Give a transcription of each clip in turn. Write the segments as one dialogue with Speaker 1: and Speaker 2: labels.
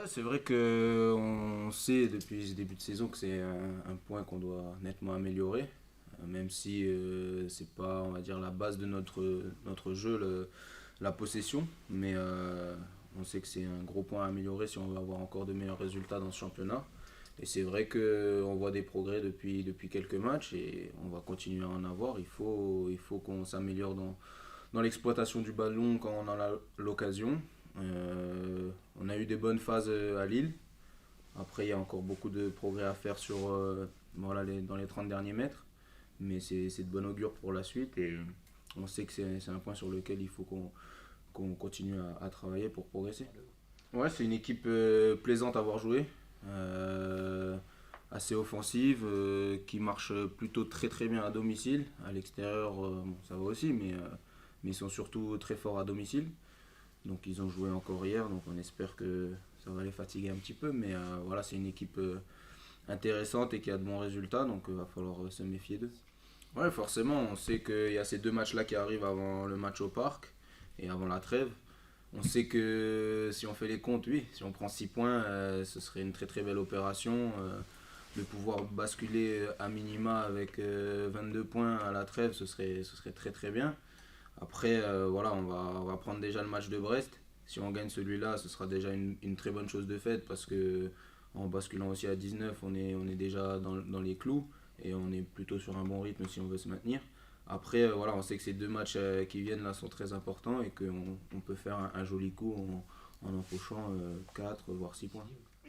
Speaker 1: Ouais, c'est vrai qu'on sait depuis ce début de saison que c'est un point qu'on doit nettement améliorer, même si c'est pas, on va dire, la base de notre jeu, la possession, mais on sait que c'est un gros point à améliorer si on veut avoir encore de meilleurs résultats dans ce championnat. Et c'est vrai qu'on voit des progrès depuis quelques matchs et on va continuer à en avoir. Il faut qu'on s'améliore dans l'exploitation du ballon quand on en a l'occasion. On a eu des bonnes phases à Lille. Après, il y a encore beaucoup de progrès à faire voilà, dans les 30 derniers mètres. Mais c'est de bon augure pour la suite. Et on sait que c'est un point sur lequel il faut qu'on continue à travailler pour progresser. Ouais, c'est une équipe plaisante à voir jouer. Euh, Assez offensive, qui marche plutôt très très bien à domicile. À l'extérieur, bon, ça va aussi, mais ils sont surtout très forts à domicile. Donc ils ont joué encore hier, donc on espère que ça va les fatiguer un petit peu. Mais voilà, c'est une équipe intéressante et qui a de bons résultats, donc il va falloir se méfier d'eux. Ouais, forcément, on sait qu'il y a ces deux matchs-là qui arrivent avant le match au parc et avant la trêve. On sait que si on fait les comptes, oui, si on prend 6 points, ce serait une très très belle opération. De pouvoir basculer à minima avec 22 points à la trêve, ce serait très très bien. Après, voilà, on va prendre déjà le match de Brest. Si on gagne celui-là, ce sera déjà une très bonne chose de faite parce que en basculant aussi à 19, on est déjà dans les clous et on est plutôt sur un bon rythme si on veut se maintenir. Après, voilà, on sait que ces deux matchs qui viennent là sont très importants et qu'on peut faire un joli coup en empochant 4 voire 6 points.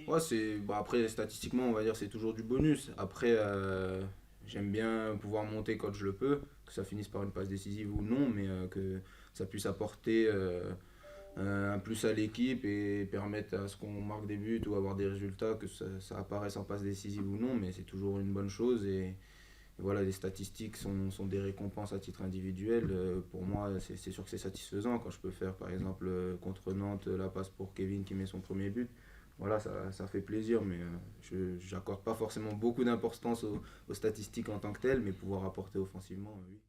Speaker 1: Ouais, bon, après, statistiquement, on va dire c'est toujours du bonus. Après, j'aime bien pouvoir monter quand je le peux, que ça finisse par une passe décisive ou non, mais que ça puisse apporter un plus à l'équipe et permettre à ce qu'on marque des buts ou avoir des résultats, que ça apparaisse en passe décisive ou non, mais c'est toujours une bonne chose. Et voilà, les statistiques sont des récompenses à titre individuel. Pour moi, c'est sûr que c'est satisfaisant quand je peux faire, par exemple, contre Nantes, la passe pour Kevin qui met son premier but. Voilà, ça fait plaisir, mais je n'accorde pas forcément beaucoup d'importance aux statistiques en tant que telles, mais pouvoir apporter offensivement, oui.